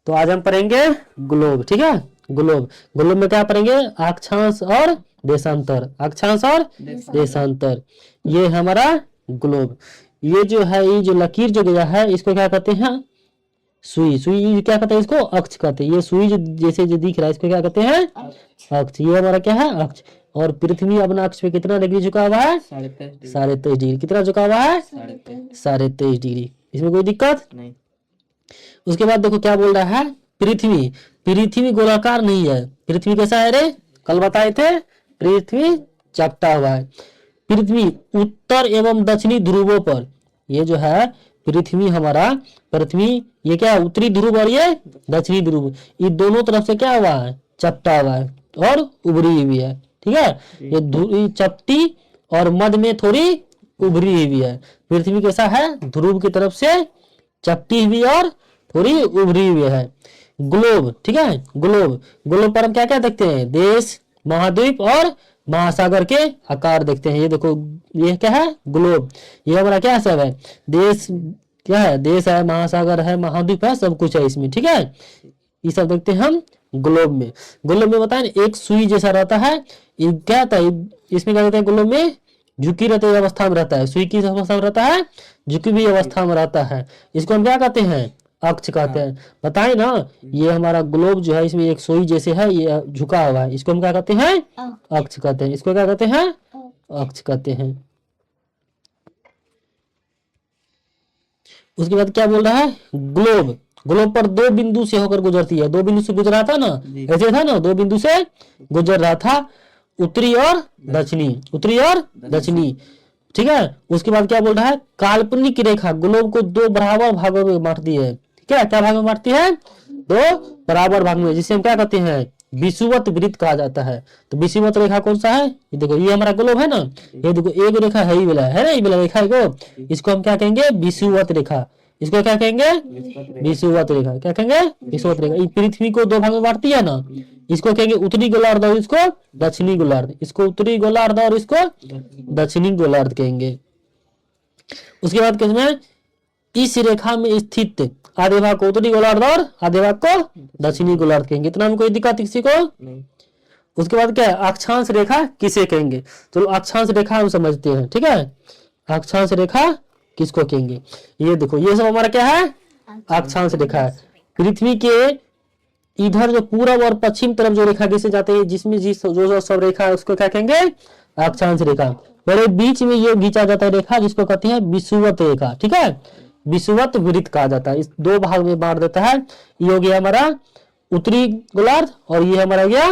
तो आज हम पढ़ेंगे ग्लोब, ठीक है। ग्लोब, ग्लोब में क्या पढ़ेंगे, अक्षांश और देशांतर, अक्षांश और देशांतर, ये हमारा ग्लोब। ये जो है, ये जो लकीर जो गया है इसको क्या कहते हैं, सुई, सुई क्या कहते हैं इसको, अक्ष कहते हैं। ये सुई जो जैसे जो दिख रहा है इसको क्या कहते हैं, अक्ष। ये हमारा क्या है, अक्ष। और पृथ्वी अपना अक्ष पे कितना डिग्री झुका हुआ है, 23.5 डिग्री। कितना झुका हुआ है, 23.5 डिग्री। इसमें कोई दिक्कत नहीं। उसके बाद देखो क्या बोल रहा है, पृथ्वी, पृथ्वी गोलाकार नहीं है। पृथ्वी कैसा है रे, कल बताए थे, पृथ्वी चपटा हुआ है। पृथ्वी उत्तर एवं दक्षिणी ध्रुवों पर, ये जो है पृथ्वी हमारा, पृथ्वी ये क्या है, उत्तरी ध्रुव और ये दक्षिणी ध्रुव, ये दोनों तरफ से क्या हुआ है, चपटा हुआ है और उभरी हुई है, ठीक है। ये चपटी और मध्य में थोड़ी उभरी हुई है। पृथ्वी कैसा है, ध्रुव की तरफ से चपटी हुई और थोड़ी उभरी हुई है। ग्लोब, ठीक है, ग्लोब, ग्लोब पर हम क्या क्या देखते हैं, देश, महाद्वीप और महासागर के आकार देखते हैं। ये देखो, ये क्या है, ग्लोब। ये हमारा क्या सब है, देश, क्या है, देश है, महासागर है, महाद्वीप है, सब कुछ है इसमें, ठीक है। ये सब देखते हैं हम ग्लोब में। ग्लोब में बताए एक सुई जैसा रहता है, ये क्या होता है, इसमें क्या कहते हैं, ग्लोब में झुकी रहती अवस्था में रहता है। सुई की अवस्था में रहता है, झुकी हुई अवस्था में रहता है। इसको हम क्या कहते हैं, अक्ष कहते हैं। बताए ना, ये हमारा ग्लोब जो है इसमें एक सुई जैसे है, ये झुका हुआ है, इसको हम क्या कहते हैं, अक्ष कहते हैं। इसको क्या कहते हैं, अक्ष कहते हैं। उसके बाद क्या बोल रहा है, ग्लोब, ग्लोब पर दो बिंदु से होकर गुजरती है। दो बिंदु से गुजरा था ना, ऐसे था ना, दो बिंदु से गुजर रहा था, उत्तरी और दक्षिणी, उत्तरी और दक्षिणी, ठीक है। उसके बाद क्या बोल रहा है, काल्पनिक रेखा ग्लोब को दो बराबर भागों में बांटती है, ठीक है। क्या भाग में बांटती है, दो बराबर भाग में, जिसे हम क्या कहते हैं, विषुवत वृत्त कहा जाता है। तो विषुवत रेखा कौन सा है, ये देखो, ये हमारा ग्लोब है ना, ये देखो एक रेखा है, ये वाला है ना, ये वाला रेखा है को, इसको हम क्या कहेंगे, विषुवत रेखा। इसको क्या कहेंगे, विषुवत रेखा। क्या कहेंगे, विषुवत रेखा। ये पृथ्वी को दो भाग में बांटती है ना, इसको कहेंगे उत्तरी गोलार्ध और इसको दक्षिणी गोलार्ध। इसको उत्तरी गोलार्ध और इसको दक्षिणी गोलार्ध कहेंगे। उसके बाद किसमें, इस रेखा में स्थित आधे भाग को उत्तरी गोलार्ध और आधे भाग को दक्षिणी गोलार्ध कहेंगे। इतना में कोई दिक्कत किसी को नहीं। उसके बाद क्या है, अक्षांश रेखा किसे कहेंगे, चलो अक्षांश रेखा हम समझते हैं, ठीक है। अक्षांश रेखा किसको कहेंगे, ये देखो, ये सब हमारा क्या है, अक्षांश रेखा है। पृथ्वी के इधर जो पूर्व और पश्चिम तरफ जो रेखा खींचे जाते हैं, जिसमें जो सब रेखा है उसको क्या कहेंगे, अक्षांश रेखा। मेरे बीच में ये खींचा जाता है रेखा, जिसको कहते हैं विषुवत रेखा, ठीक है, विषुवत वृत्त कहा जाता है। इस दो भाग में बांट देता है। ये हो गया हमारा उत्तरी गोलार्ध और ये हमारा गया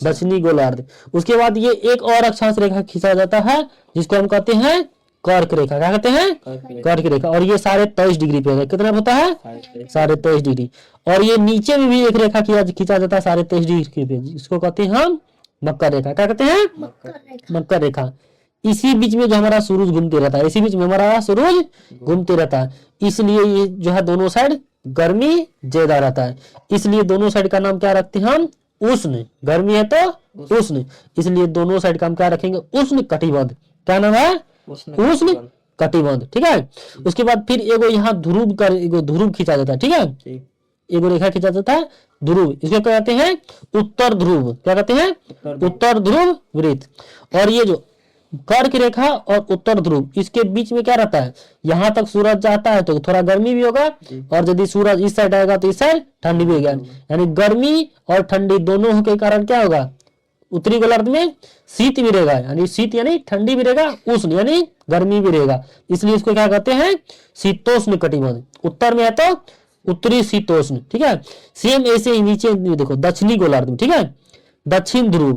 दक्षिणी गोलार्ध। उसके बाद ये एक और अक्षांश रेखा खींचा जाता है, जिसको हम कहते हैं कर्क रेखा। क्या कहते हैं, कर्क रेखा। और ये 23.5 डिग्री पे है। कितना होता है, 23.5 डिग्री। और ये नीचे में भी एक रेखा खींचा जाता है 23.5 डिग्री पे, इसको कहते हैं हम मकर रेखा। क्या कहते हैं, मकर रेखा। इसी बीच में जो हमारा सूरज घूमते रहता है, इसी बीच में हमारा सूरज घूमते रहता है, इसलिए ये जो है दोनों साइड गर्मी ज्यादा रहता है। इसलिए दोनों साइड का नाम क्या रखते हैं हम, उष्ण। गर्मी है तो उष्ण, इसलिए दोनों साइड का हम क्या रखेंगे, उष्ण कटिबंध। क्या नाम है, उष्ण कटिबंध, ठीक है। उसके बाद फिर एगो यहाँ ध्रुव का एगो ध्रुव खींचा जाता है, ठीक है, एगो रेखा खींचा जाता है ध्रुव, इसको कहते हैं उत्तर ध्रुव। क्या कहते हैं, उत्तर ध्रुव वृत्त। और ये जो कर्क रेखा और उत्तर ध्रुव, इसके बीच में क्या रहता है, यहाँ तक सूरज जाता है तो थोड़ा गर्मी भी होगा, और यदि सूरज इस साइड आएगा तो इस साइड ठंडी भी होगा। यानी गर्मी और ठंडी दोनों के कारण क्या होगा, उत्तरी गोलार्ध में शीत भी रहेगा, यानी शीत यानी ठंडी भी रहेगा, उष्ण यानी गर्मी भी रहेगा, इसलिए इसको क्या कहते हैं, शीतोष्ण कटिबंध। उत्तर में है तो उत्तरी शीतोष्ण, ठीक है। सेम ऐसे ही नीचे देखो दक्षिणी गोलार्ध में, ठीक है, दक्षिण ध्रुव,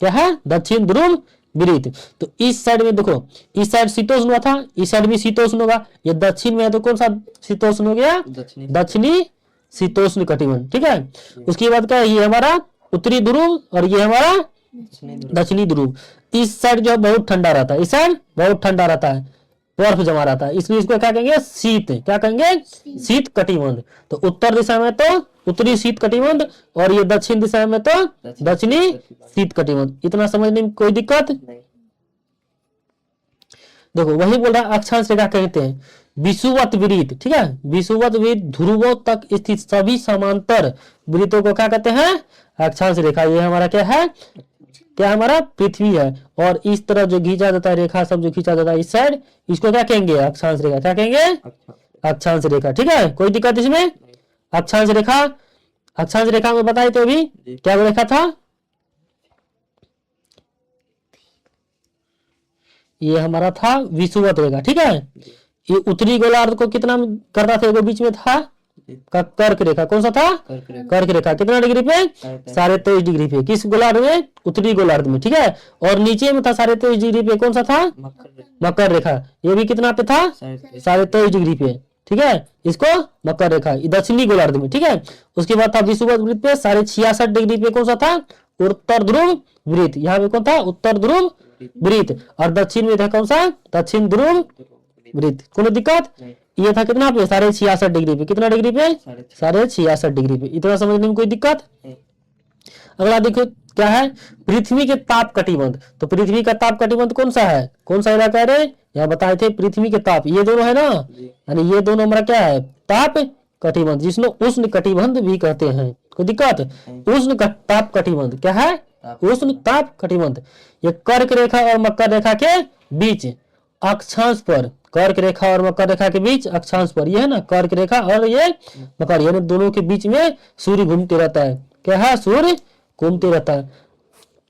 क्या है, दक्षिण ध्रुव वृत्त। तो इस साइड में देखो, इस साइड शीतोष्ण हुआ था, इस साइड भी शीतोष्ण होगा। ये दक्षिण में है तो कौन सा शीतोष्ण हो गया, दक्षिणी शीतोष्ण कटिबंध, ठीक है। उसके बाद क्या है, ये हमारा उत्तरी ध्रुव और ये हमारा दक्षिणी ध्रुव। इस साइड जो बहुत ठंडा रहता है, इस साइड बहुत ठंडा रहता है, बर्फ जमा रहता है, इसलिए इसको क्या कहेंगे, शीत। क्या कहेंगे, शीत कटिबंध। तो उत्तर दिशा में तो उत्तरी शीत कटिबंध और ये दक्षिण दिशा में तो दक्षिणी शीत कटिबंध। इतना समझने में कोई दिक्कत नहीं। देखो वही बोल रहा है अक्षांश रेखा कहते हैं विषुवत वृत्त, ठीक है, विषुवत वृत्त ध्रुवों तक स्थित सभी समांतर वृत्तों को क्या कहते हैं, अक्षांश रेखा। ये हमारा क्या है, क्या हमारा पृथ्वी है, और इस तरह जो खींचा जाता है रेखा सब जो खींचा जाता है इस साइड, इसको क्या कहेंगे, अक्षांश रेखा। क्या कहेंगे, अक्षांश रेखा, ठीक है, कोई दिक्कत इसमें। अक्षांश रेखा, अक्षांश रेखा में बताए तो अभी क्या रेखा था, ये हमारा था विषुवत रेखा, ठीक है। ये उत्तरी गोलार्ध को कितना करता था, वो बीच में था कर्क रेखा, कौन सा था, कर्क रेखा, कितना डिग्री पे, 23.5 डिग्री पे, किस गोलार्ध में, उत्तरी गोलार्ध में, ठीक है। और नीचे में था 23.5 डिग्री पे, कौन सा था, मकर रेखा, ये भी कितना पे था, 23.5 डिग्री पे, ठीक है, इसको मकर रेखा, दक्षिणी गोलार्ध में, ठीक है। उसके बाद था विषुवत वृत्त पे 66.5 डिग्री पे, कौन सा था, उत्तर ध्रुव वृत्त, यहाँ पे कौन था, उत्तर ध्रुव वृत्त, और दक्षिण में था कौन सा, दक्षिण ध्रुव वृत्त, कोई दिक्कत। ये था कितना पे, 66.5 डिग्री पे, कितना डिग्री पे, 66.5 डिग्री पे, इतना समझने में कोई दिक्कत। अगला देखो क्या है, पृथ्वी के ताप कटिबंध, तो पृथ्वी का ताप कटिबंध कौन सा है, कौन सा इलाका है, यहाँ बताए थे पृथ्वी के ताप, ये दोनों है ना, यानी ये दोनों हमारा क्या है, ताप कटिबंध, जिसमें उष्ण कटिबंध भी कहते हैं, कोई दिक्कत। उष्ण ताप कटिबंध क्या है, उष्ण ताप कटिबंध, ये कर्क रेखा और मकर रेखा के बीच अक्षांश पर, कर्क रेखा और मकर रेखा के बीच अक्षांश पर, ये है ना कर्क रेखा और ये मकर, यानी दोनों के बीच में सूर्य घूमते रहता है, क्या है, सूर्य घूमते रहता है।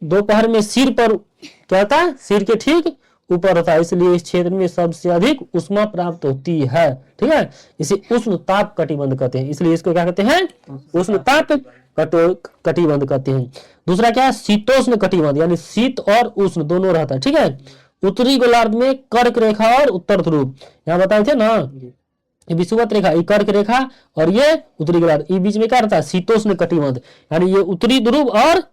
दोपहर में सिर पर क्या होता है, सिर के ठीक ऊपर होता है, इसलिए इस क्षेत्र में सबसे अधिक उष्मा प्राप्त होती है, ठीक है। इसे उष्ण ताप कटिबंध कहते हैं, इसलिए इसको क्या कहते हैं, उष्ण ताप कटिबंध कहते हैं। दूसरा क्या है, शीतोष्ण कटिबंध, यानी शीत और उष्ण दोनों रहता है, ठीक है। उत्तरी गोलार्ध में कर्क रेखा और उत्तर ध्रुव, यहाँ बताए थे ना, विषुवत रेखा, ये कर्क रेखा और ये उत्तरी गोलार्ध, ये बीच में क्या रहता है, शीतोष्ण कटिबंध, यानी ये उत्तरी ध्रुव और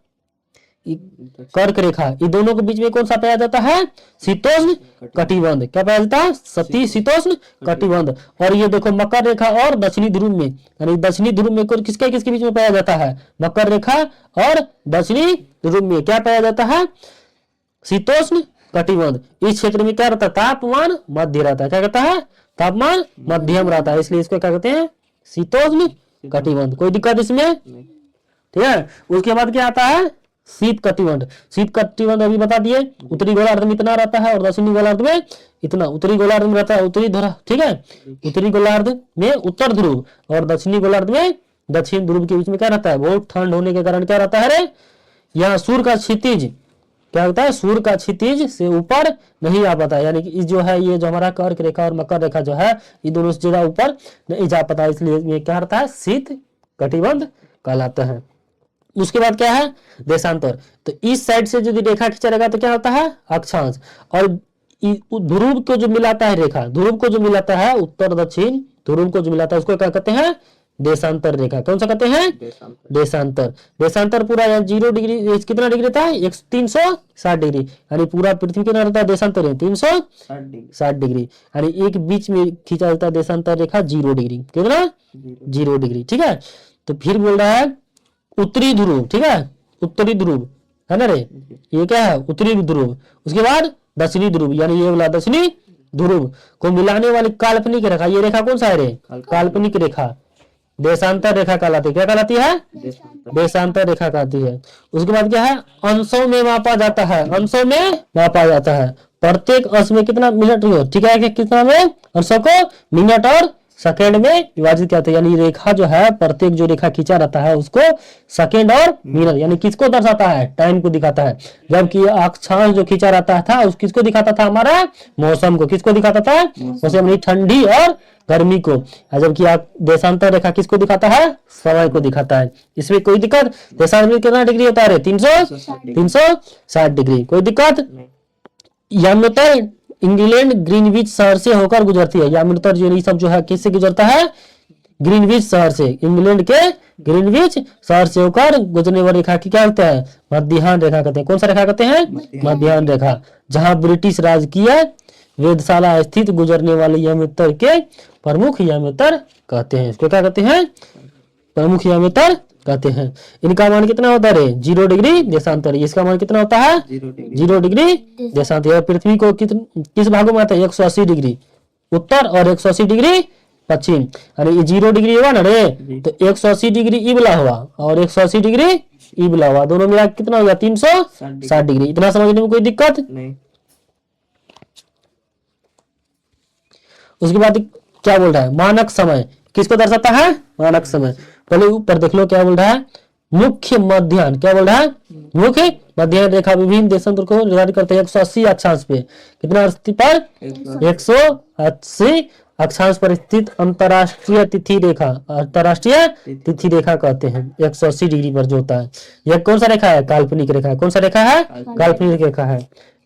कर्क रेखा, ये दोनों के बीच में कौन सा पाया जाता है, शीतोष्ण कटिबंध, क्या पाया जाता है, शीतोष्ण कटिबंध। और ये देखो मकर रेखा और दक्षिणी ध्रुव में, यानी दक्षिणी ध्रुव में किसके किसके बीच में पाया जाता है, मकर रेखा और दक्षिणी ध्रुव में क्या पाया जाता है, शीतोष्ण कटिबंध। इस क्षेत्र में क्या रहता है, तापमान मध्य रहता है, क्या कहता है, तापमान मध्यम रहता है, इसलिए इसको क्या कहते हैं, शीतोष्ण कटिबंध, कोई दिक्कत इसमें, ठीक है। उसके बाद क्या आता है, शीत कटिबंध। शीत कटिबंध अभी बता दिए, उत्तरी गोलार्ध में इतना रहता है और दक्षिणी गोलार्ध में इतना, उत्तरी गोलार्ध में रहता है उत्तरी ध्रुव, ठीक है, उत्तरी गोलार्ध में उत्तर ध्रुव और दक्षिणी गोलार्ध में दक्षिण ध्रुव के बीच में क्या रहता है, बहुत ठंड होने के कारण क्या रहता है रे, यहाँ सूर्य का क्षितिज क्या होता है, सूर्य का क्षितिज से ऊपर नहीं आ पाता, यानी कि जो है ये जो हमारा कर्क रेखा और मकर रेखा जो है ये दोनों से ज्यादा ऊपर नहीं जा पाता, इसलिए ये क्या रहता है, शीत कटिबंध कहलाता है। उसके बाद क्या है, देशांतर, तो इस साइड से यदि रेखा खींचा तो क्या होता है, अक्षांश, और ध्रुव को जो मिलाता है रेखा, ध्रुव को जो मिलाता है उत्तर दक्षिण ध्रुव को जो मिलाता है उसको क्या कहते हैं, देशांतर रेखा, कौन सा कहते हैं, देशांतर। देशांतर पूरा 0 डिग्री, कितना डिग्री था, 360 डिग्री, यानी पूरा पृथ्वी कितना रहता है, देशांतर 360 डिग्री, यानी एक बीच में खींचा जाता है देशांतर रेखा 0 डिग्री, कितना 0 डिग्री, ठीक है। तो फिर बोल रहा है उत्तरी ध्रुव, ठीक है, उत्तरी ध्रुव है ना रे, ये क्या है, उत्तरी ध्रुव। उसके बाद दक्षिणी ध्रुव, यानी ये वाला दक्षिणी ध्रुव को मिलाने वाली काल्पनिक रेखा, ये रेखा कौन सा है रे, काल्पनिक रेखा, देशांतर रेखा कहलाती है, क्या कहलाती है, देशांतर रेखा कहती है। उसके बाद क्या है, अंशों में मापा जाता है, अंशों में मापा जाता है, प्रत्येक अंश में कितना मिनट, ठीक है, कितना में अंशों को मिनट और सेकेंड में विभाजित करते हैं, यानी रेखा जो है प्रत्येक जो रेखा खींचा रहता है उसको सेकेंड और मिनट, यानी किसको दर्शाता है, टाइम को दिखाता है। जबकि अक्षांश जो खींचा रहता था उस किसको दिखाता था, हमारा मौसम को, किसको दिखाता था, मौसम, ठंडी और गर्मी को। जबकि देशांतर रेखा किसको दिखाता है, समय को दिखाता है। इसमें कोई दिक्कत, देशांतर में कितना डिग्री होता है, 360 डिग्री, कोई दिक्कत। याम्योत्तर इंग्लैंड ग्रीनविच शहर से होकर गुजरती है, याम्योत्तर जो सब जो है किससे गुजरता है, ग्रीनविच शहर से, इंग्लैंड के ग्रीनविच शहर से होकर गुजरने वाली रेखा की क्या कहते हैं, मध्याह्न रेखा कहते हैं। कौन सा रेखा कहते हैं, मध्याह्न रेखा, जहां ब्रिटिश राजकीय वेधशाला स्थित गुजरने वाले याम्योत्तर के प्रमुख याम्योत्तर कहते हैं, इसको क्या कहते हैं, प्रमुख याम्योत्तर कहते हैं। इनका मान कितना होता है रे? 0 डिग्री देशांतर। इसका मान कितना होता है? 0 डिग्री देशांतर। पृथ्वी को किस भागों में आता है? 180 डिग्री उत्तर और 180 डिग्री पश्चिम। अरे ये 0 डिग्री हुआ ना रे, तो 180 डिग्री ई वाला हुआ और 180 डिग्री ई वाला हुआ, दोनों मिला कितना हो गया? 360 डिग्री। इतना समझने में कोई दिक्कत नहीं। उसके बाद क्या बोल रहा है? मानक समय किसको दर्शाता है? मानक समय। पहले ऊपर देख लो क्या बोल रहा है? मुख्य मध्याह्न। क्या बोल रहा है? मुख्य मध्याह्न रेखा विभिन्न देशांतर को निर्धारित करते हैं 180 अक्षांश पे। कितना पर? 180 अक्षांश पर स्थित अंतरराष्ट्रीय तिथि रेखा। अंतरराष्ट्रीय तिथि रेखा कहते हैं 180 डिग्री पर जो होता है। यह कौन सा रेखा है? काल्पनिक रेखा है। कौन सा रेखा है? काल्पनिक रेखा है।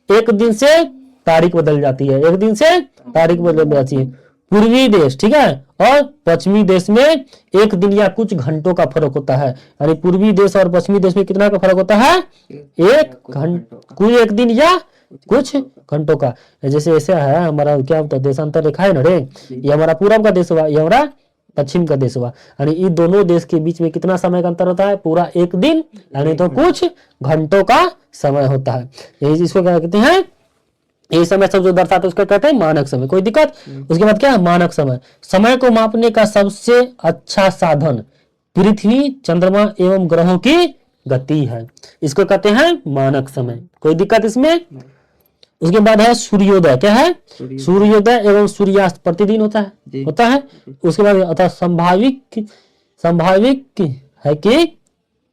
एक दिन से तारीख बदल जाती है, एक दिन से तारीख बदल जाती है। पूर्वी देश, ठीक है, और पश्चिमी देश में एक दिन या कुछ घंटों का फर्क होता है। यानी पूर्वी देश और पश्चिमी देश में कितना का फर्क होता है? एक घंटा, कोई एक दिन या कुछ घंटों का। जैसे ऐसे है हमारा क्या होता है? देशांतर रेखा है ना रे, ये हमारा पूरब का देश हुआ, ये हमारा पश्चिम का देश हुआ। यानी इन दोनों देश के बीच में कितना समय का अंतर होता है? पूरा एक दिन, यानी तो कुछ घंटों का समय होता है। यही इसको क्या कहते हैं? ये समय सब जो दर्शाते उसका कहते हैं मानक समय। कोई दिक्कत? उसके बाद क्या है? मानक समय। समय को मापने का सबसे अच्छा साधन पृथ्वी, चंद्रमा एवं ग्रहों की गति है। इसको कहते हैं मानक समय। कोई दिक्कत इसमें? उसके बाद है सूर्योदय। क्या है? सूर्योदय एवं सूर्यास्त प्रतिदिन होता है, होता है। उसके बाद अतः संभाविक है कि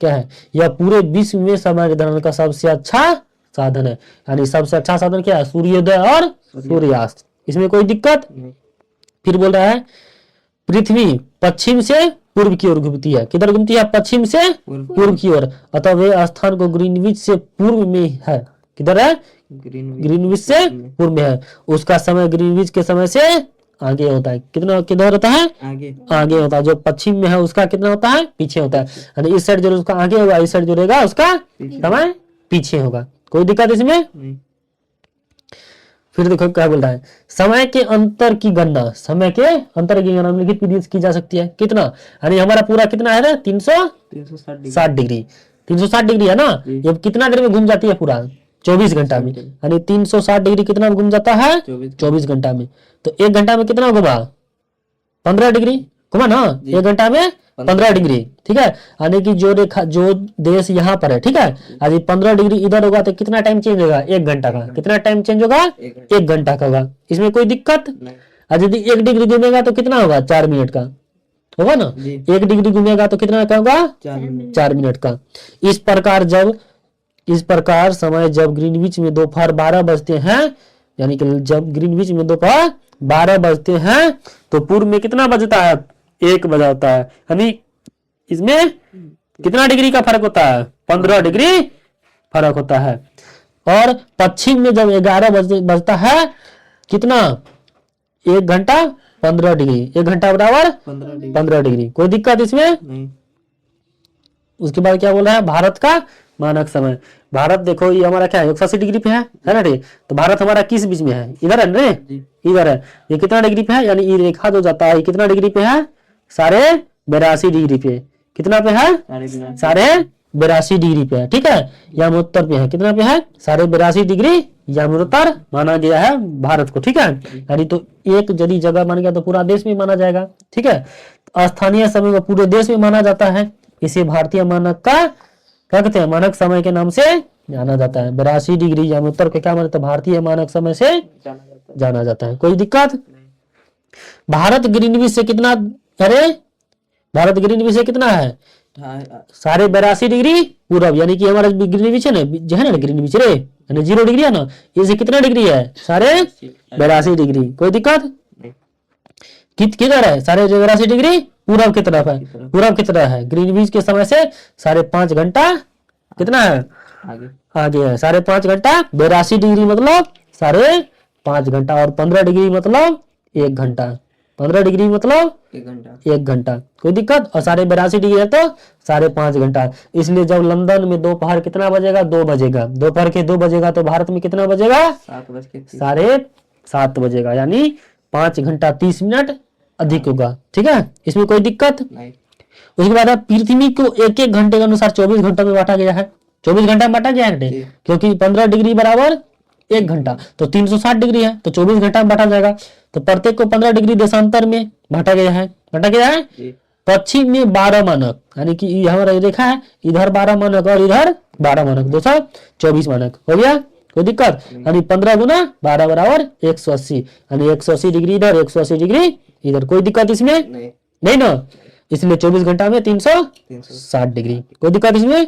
क्या है? यह पूरे विश्व में समय निर्धारण का सबसे अच्छा साधन है। यानी सबसे अच्छा साधन क्या है? सूर्योदय और सूर्यास्त। इसमें कोई दिक्कत? फिर बोल रहा है पृथ्वी पश्चिम से पूर्व की ओर घूमती है। किधर घूमती है? पश्चिम से पूर्व की ओर। अतः वे स्थान को ग्रीनविच से पूर्व में है। किधर है? ग्रीनविच से पूर्व में है। उसका समय ग्रीनविच के समय से आगे होता है। कितना किधर होता है? आगे होता है। जो पश्चिम में है उसका कितना होता है? पीछे होता है। यानी इस साइड जो उसका आगे होगा, इस साइड जो रहेगा उसका समय पीछे होगा। कोई दिक्कत इसमें? फिर देखो क्या बोल रहा है? समय के अंतर की गणना, समय के अंतर की गणना निम्नलिखित विधि से की जा सकती है। कितना? यानी हमारा पूरा कितना है ना? 360 डिग्री। 360 डिग्री है ना, ये कितना देर में घूम जाती है? पूरा 24 घंटा में। यानी 360 डिग्री कितना घूम जाता है? 24 घंटा में। तो एक घंटा में कितना घुमा? 15 डिग्री घुमा ना, एक घंटा में 15 डिग्री। ठीक है, यानी कि जो रेखा, जो देश यहाँ पर है, ठीक है, यदि 15 डिग्री इधर होगा तो कितना टाइम चेंज होगा? 1 घंटा का। कितना टाइम चेंज होगा? 1 घंटा का होगा। इसमें कोई दिक्कत? यदि 1 डिग्री घूमेगा तो कितना होगा? 4 मिनट का होगा ना। 1 डिग्री घूमेगा तो कितना का होगा? 4 मिनट का। इस प्रकार समय जब ग्रीनविच में दोपहर 12 बजते हैं, यानी कि जब ग्रीनविच में दोपहर 12 बजते हैं तो पूर्व में कितना बजता है? 1 बजा होता है। यानी इसमें कितना डिग्री का फर्क होता है? 15 डिग्री फर्क होता है। और पश्चिम में जब 11 बजता है कितना? 1 घंटा 15 डिग्री। 1 घंटा बराबर 15 डिग्री। कोई दिक्कत इसमें नहीं। उसके बाद क्या बोल रहा है? भारत का मानक समय। भारत देखो ये हमारा क्या है? 180 डिग्री पे है ना रे। तो भारत हमारा किस बीच में है? इधर है रे, इधर है। ये कितना डिग्री पे है? यानी ये रेखा जो जाता है ये कितना डिग्री पे है? 82.5 डिग्री पे। कितना पे है? 82.5 डिग्री पे है। ठीक है, यमोत्तर पे है। कितना पे है? 82.5 डिग्री यमोत्तर माना गया है भारत को। ठीक है, यानी तो एक यदि जगह मान गया तो पूरा देश में माना जाएगा। ठीक है, स्थानीय समय को पूरे देश में माना जाता है। इसे भारतीय मानक का क्या कहते हैं? मानक समय के नाम से जाना जाता है। 82 डिग्री यमोत्तर को क्या मानते हैं? भारतीय मानक समय से जाना जाता है। कोई दिक्कत? भारत ग्रीनविच से कितना? अरे भारत ग्रीनविच से कितना है? 82.5 डिग्री पूरब। यानी कि हमारा ग्रीनविच है ना, जो है ना ग्रीनविच रे, यानी 0 डिग्री है ना, ये कितना डिग्री है? 82.5 डिग्री। कोई दिक्कत? किधर है? 82.5 डिग्री पूरब की तरफ है। पूरब की तरफ है। ग्रीनविच के समय से 5.5 घंटा कितना है? आगे है। 5.5 घंटा 82 डिग्री मतलब 5.5 घंटा, और 15 डिग्री मतलब 1 घंटा। 15 डिग्री मतलब 1 घंटा। कोई दिक्कत? और 82.5 डिग्री है तो 5.5 घंटा। इसलिए जब लंदन में दोपहर कितना बजेगा? 2 बजेगा। दोपहर के 2 बजेगा तो भारत में कितना बजेगा? 7:30 बजेगा। यानी 5 घंटा 30 मिनट अधिक होगा। ठीक है, इसमें कोई दिक्कत नहीं। उसके बाद पृथ्वी को एक एक घंटे के अनुसार 24 घंटों में बांटा गया है। 24 घंटा में बांटा गया है, क्योंकि 15 डिग्री बराबर 1 घंटा, तो 360 डिग्री है, तो 24 घंटा में बांटा जाएगा। तो प्रत्येक को 15 डिग्री देशांतर में बांटा गया है, बांटा गया है। पश्चिम में 12 मानक, यानी कि हमारा रेखा है, इधर 12 मानक और इधर 12 मानक, 224 मानक हो गया, कोई दिक्कत? यानी 15 गुना 12 बराबर 180, यानी 180 डिग्री इधर, 180 डिग्री इधर, कोई दिक्कत इसमें नहीं ना। इसलिए 24 घंटा में 360 डिग्री, कोई दिक्कत इसमें?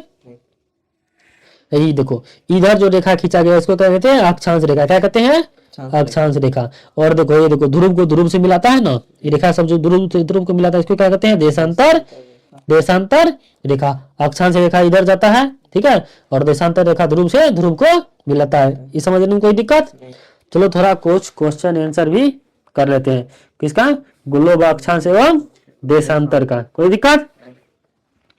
यही देखो, इधर जो रेखा खींचा गया इसको क्या कहते हैं? अक्षांश रेखा। क्या कहते हैं? अक्षांश रेखा। और देखो ये देखो, ध्रुव को ध्रुव से मिलाता है ना, ये रेखा सब जो ध्रुव से ध्रुव को मिलाता है इसको क्या कहते हैं? देशांतर, देशांतर रेखा। अक्षांश रेखा इधर जाता है, ठीक है, और देशांतर रेखा ध्रुव से ध्रुव को मिलाता है। इस समझने में कोई दिक्कत? चलो थोड़ा कुछ क्वेश्चन आंसर भी कर लेते हैं। किसका? ग्लोब, अक्षांश एवं देशांतर का। कोई दिक्कत?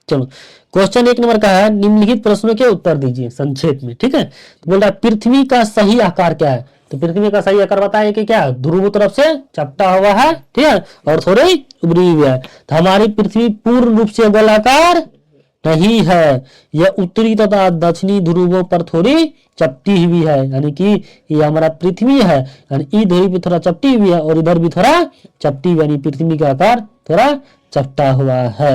चलो क्वेश्चन 1 नंबर का है, निम्नलिखित प्रश्नों के उत्तर दीजिए संक्षेप में, ठीक है। तो बोल रहा है पृथ्वी का सही आकार क्या है? तो पृथ्वी का सही आकार बताया कि क्या? ध्रुव तरफ से चपटा हुआ है, ठीक है, और थोड़ी उभरी हुई है। तो हमारी पृथ्वी पूर्ण रूप से गोलाकार नहीं है, यह उत्तरी तथा दक्षिणी ध्रुवों पर थोड़ी चपटी हुई है, यानी कि ये हमारा पृथ्वी है, यानी इधर भी थोड़ा चपटी हुई है और इधर भी थोड़ा चपटी हुई, यानी पृथ्वी का आकार थोड़ा चपटा हुआ है,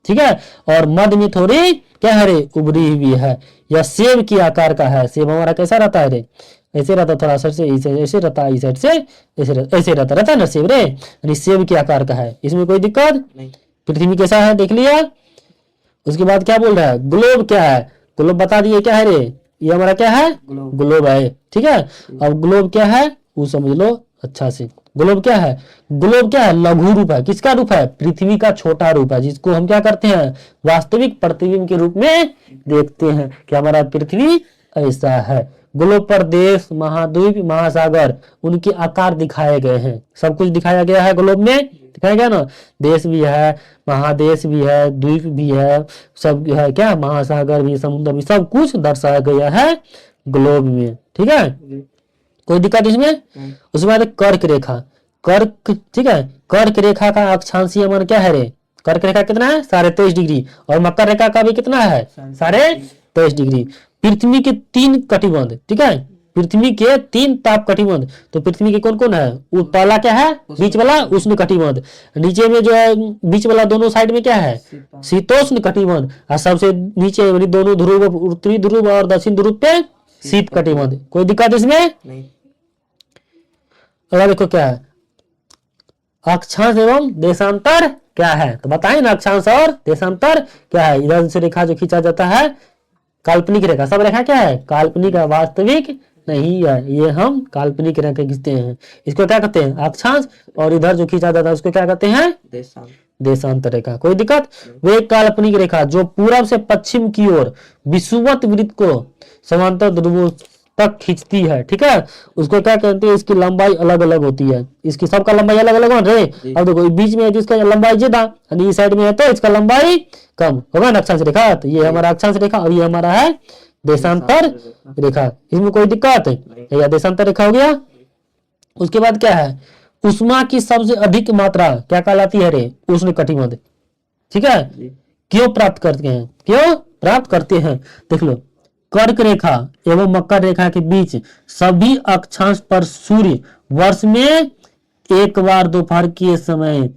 ठीक है। और मध्य में थोड़ी क्या है रे? उभरी हुई है। यह सेब के आकार का है। सेब हमारा कैसा रहता है रे? ऐसे रहता, थोड़ा सा से ऐसे रहता है, इस साइड से ऐसे रहता है ना सेब रे, यानी सेब के आकार का है। इसमें कोई दिक्कत नहीं। पृथ्वी कैसा है देख लिया। उसके बाद क्या बोल रहा है? ग्लोब क्या है? ग्लोब बता दिए क्या है रे? ये हमारा क्या है? ग्लोब है, ठीक है। अब ग्लोब क्या है वो समझ लो अच्छा से। ग्लोब क्या है? ग्लोब क्या है? लघु रूप है। किसका रूप है? पृथ्वी का छोटा रूप है, जिसको हम क्या करते हैं? वास्तविक प्रतिबिंब के रूप में देखते हैं कि हमारा पृथ्वी ऐसा है। ग्लोब पर देश, महाद्वीप, महासागर, उनके आकार दिखाए गए हैं। सब कुछ दिखाया गया है ग्लोब में, दिखाया गया ना। देश भी है, महादेश भी है, द्वीप भी है, सब है क्या, महासागर भी, समुद्र भी, सब कुछ दर्शाया गया है ग्लोब में, ठीक है। कोई दिक्कत इसमें? उसके बाद कर्क रेखा। कर्क, ठीक है, कर्क रेखा का अक्षांशीय मान क्या है रे? कर्क रेखा कितना है? 23.5 डिग्री। और मकर रेखा का भी कितना है? 23.5 डिग्री। पृथ्वी के 3 कटिबंध, ठीक है, पृथ्वी के 3 ताप कटिबंध। तो पृथ्वी के कौन कौन है? पहला क्या है? बीच वाला उष्ण कटिबंध। नीचे में जो है बीच वाला दोनों साइड में क्या है? शीतोष्ण कटिबंध। और सबसे नीचे वाली दोनों ध्रुव, उत्तरी ध्रुव और दक्षिण ध्रुव पे शीत कटिबंध। कोई दिक्कत इसमें नहीं। अगर देखो क्या है? अक्षांश एवं देशांतर क्या है? तो बताएं ना, अक्षांश और देशांतर क्या है? इधर से रेखा जो खींचा जाता है काल्पनिक रेखा। सब रेखा क्या है? काल्पनिक है, वास्तविक नहीं है। ये हम काल्पनिक रेखा खींचते हैं, इसको क्या कहते हैं? अक्षांश। और इधर जो खींचा जाता है उसको क्या कहते हैं? देशांतर रेखा। कोई दिक्कत? वे काल्पनिक रेखा जो पूर्व से पश्चिम की ओर विषुवत वृत्त को समांतर ध्रुवों तक खींचती है, ठीक है, उसको क्या कहते हैं? इसकी लंबाई अलग अलग होती है। इसकी सबका लंबाई अलग अलग हो रहे। अब देखो बीच में जिसका लंबाई ज्यादा, यानी इस साइड में है तो इसका लंबाई कम होगा ना, अक्षांश रेखा। तो ये हमारा अक्षांश रेखा और ये हमारा है देशांतर रेखा। इसमें कोई दिक्कत है? या देशांतर रेखा हो गया। उसके बाद क्या है? उष्मा की सबसे अधिक मात्रा क्या कहलाती है रे? उष्ण कटिबंध, ठीक है। क्यों प्राप्त करते हैं? क्यों प्राप्त करते हैं? देख लो, कर्क रेखा एवं मकर रेखा के बीच सभी अक्षांश पर सूर्य वर्ष में एक बार दोपहर के समय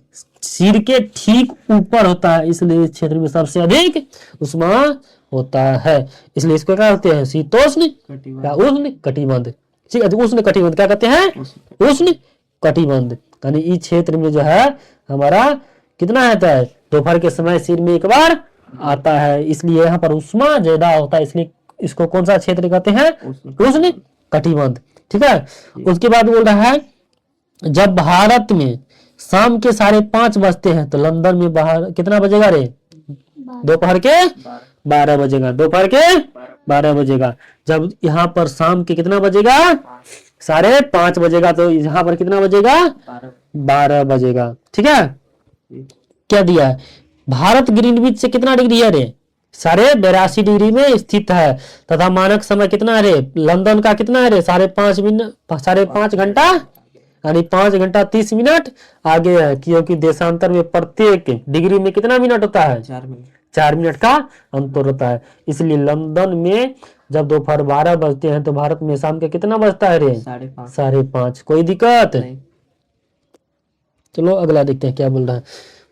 सिर के ठीक ऊपर होता है, इसलिए इस क्षेत्र में सबसे अधिक उष्मा होता है। इसलिए इसको क्या कहते हैं? शीतोष्ण या उष्ण कटिबंध, ठीक है। उष्ण कटिबंध क्या कहते हैं? उष्ण कटिबंध। यानी इस क्षेत्र में जो है हमारा कितना आता है? दोपहर के समय सिर में एक बार आता है, इसलिए यहाँ पर उष्मा ज्यादा होता है, इसलिए इसको कौन सा क्षेत्र कहते हैं? उष्ण कटिबंध, ठीक है। उसके बाद बोल रहा है जब भारत में शाम के 5:30 बजते हैं तो लंदन में बाहर कितना बजेगा रे? दोपहर के 12 बजेगा। दोपहर के 12 बजेगा। जब यहाँ पर शाम के कितना बजेगा? 5:30 बजेगा। तो यहाँ पर कितना बजेगा? 12 बजेगा, ठीक है। क्या दिया है? भारत ग्रीनविच से कितना डिग्री है रे? 82.5 डिग्री में स्थित है तथा मानक समय कितना है रे? लंदन का कितना है रे? 5:30 घंटा यानी 5 घंटा 30 मिनट आगे है, क्योंकि देशांतर में प्रत्येक डिग्री में कितना मिनट होता है? 4 मिनट का अंतर होता है। इसलिए लंदन में जब दोपहर 12 बजते हैं तो भारत में शाम के कितना बजता है रे? 5:30। कोई दिक्कत नहीं। चलो अगला देखते हैं क्या बोल रहा है।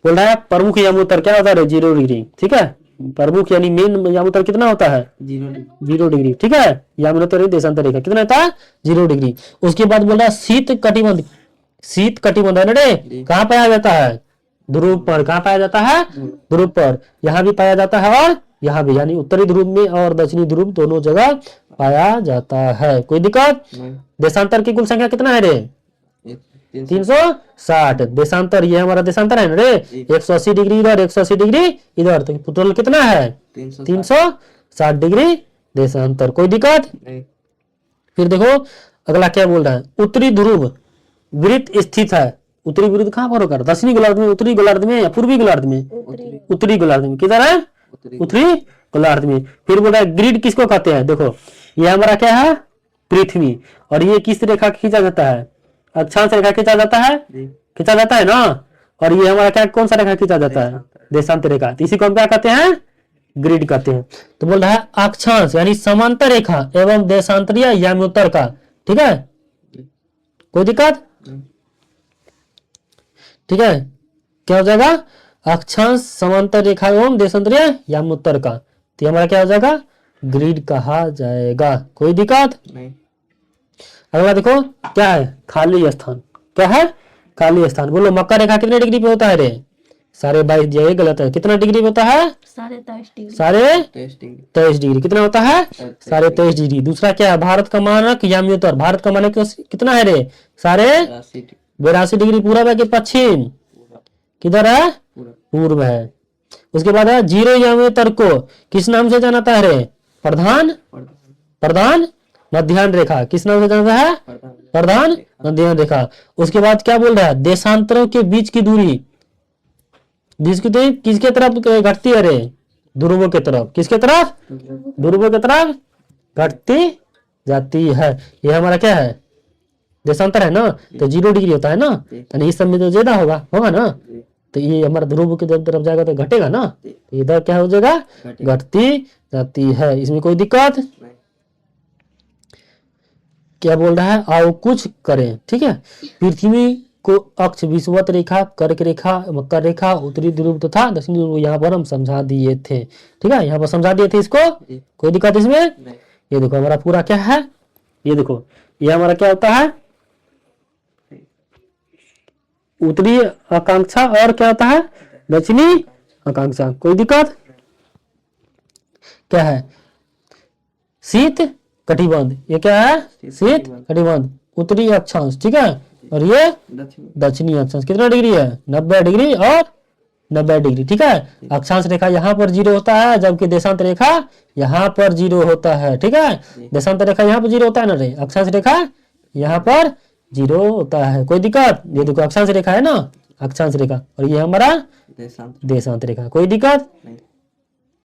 बोल रहा है प्रमुख यमोत्तर क्या होता है? 0 डिग्री। ठीक है, प्रमुख यानी मेन यमोत्तर कितना होता है? 0 डिग्री। ठीक है, यमोत्तर देशांतर रेखा कितना होता है? 0 डिग्री। उसके बाद बोल रहा है शीत कटिबंध। शीत कटिबंध है ना रे, कहाँ पाया जाता है? ध्रुव पर। कहाँ पाया जाता है? ध्रुव पर। यहाँ भी पाया जाता है और यहाँ भी, यानी उत्तरी ध्रुव में और दक्षिणी ध्रुव दोनों जगह पाया जाता है। कोई दिक्कत? देशांतर की कुल संख्या कितना है रे? 360। देशांतर, ये हमारा देशांतर है ना रे, 180 डिग्री इधर, 180 डिग्री इधर, तो टोटल कितना है? 360 डिग्री देशांतर। कोई दिक्कत? फिर देखो अगला क्या बोल रहा है। उत्तरी ध्रुव वृत्त स्थित है। उत्तरी वृत्त कहाँ पर होकर? दक्षिणी गोलार्ध में, उत्तरी गोलार्ध में या पूर्वी गोलार्ध में? उत्तरी गोलार्ध में। किधर है? उत्तरी गोलार्ध में। फिर बोल रहा है ग्रिड किसको कहते हैं? देखो ये हमारा क्या है? पृथ्वी। और ये किस रेखा खींचा जाता है? अक्षांश रेखा खींचा जाता है, खींचा जाता है ना। और ये हमारा क्या, कौन सा रेखा खींचा जाता है? देशांतर रेखा। तो इसी को हम क्या कहते हैं? ग्रिड कहते हैं। तो बोल रहा है अक्षांश यानी समांतर रेखा एवं देशांतरीय याम्योत्तर का। ठीक है, कोई दिक्कत? ठीक है, क्या हो जाएगा? अक्षांश समांतर रेखा एवं देशांतरीय याम्योत्तर का, तो हमारा क्या हो जाएगा? ग्रिड कहा जाएगा। कोई दिक्कत नहीं। अगला देखो क्या है? खाली स्थान। क्या है? खाली स्थान। बोलो मकर रेखा कितने डिग्री पे होता है रे? 22.5। ये गलत है। कितना डिग्री पे होता है? 23.5 डिग्री। कितना होता है? 23.5 डिग्री। दूसरा क्या है? भारत का मानक याम्योत्तर। भारत का मानक कितना है रे? 82 डिग्री। पूर्व है कि पश्चिम? किधर है? पूर्व है। उसके बाद है 0 याम्योत्तर को किस नाम से जाना है रे? प्रधान मध्याह्न रेखा। किस नाम से जाना है? प्रधान मध्याह्न रेखा। उसके बाद क्या बोल रहा है? देशांतरों के बीच की दूरी, बीच की दूरी किसके तरफ घटती है रे? ध्रुवों के तरफ। किसके तरफ? ध्रुवों के तरफ घटती जाती है। ये हमारा क्या है? देशांतर है ना, तो 0 डिग्री होता है ना, यानी इस सब में तो ज्यादा होगा ना, तो ये हमारा ध्रुव की तरफ जाएगा तो घटेगा ना, तो इधर क्या हो जाएगा? घटती जाती है। इसमें कोई दिक्कत? क्या बोल रहा है? आओ कुछ करें। ठीक है, पृथ्वी को अक्ष विषुवत रेखा, कर्क रेखा, मकर रेखा, उत्तरी ध्रुव तथा दक्षिणी ध्रुव यहाँ पर हम समझा दिए थे। ठीक है, यहाँ पर समझा दिए थे इसको। कोई दिक्कत इसमें? ये देखो हमारा पूरा क्या है? ये देखो ये हमारा क्या होता है? उत्तरी आकांक्षा और क्या होता है? दक्षिणी आकांक्षा। कोई दिक्कत? क्या है? शीत कटिबंध। ये क्या है? शीत कटिबंध। उत्तरी अक्षांश। ठीक है, और ये दक्षिणी अक्षांश। कितना डिग्री है? 90 डिग्री और 90 डिग्री। ठीक है, अक्षांश रेखा यहाँ पर 0 होता है, जबकि देशांत रेखा यहाँ पर 0 होता है। ठीक है, देशांत रेखा यहाँ पर 0 होता है ना रे, अक्षांश रेखा यहाँ पर 0 होता है। कोई दिक्कत? ये देखो अक्षांश रेखा है ना, अक्षांश रेखा, और ये हमारा देशांत रेखा। कोई दिक्कत?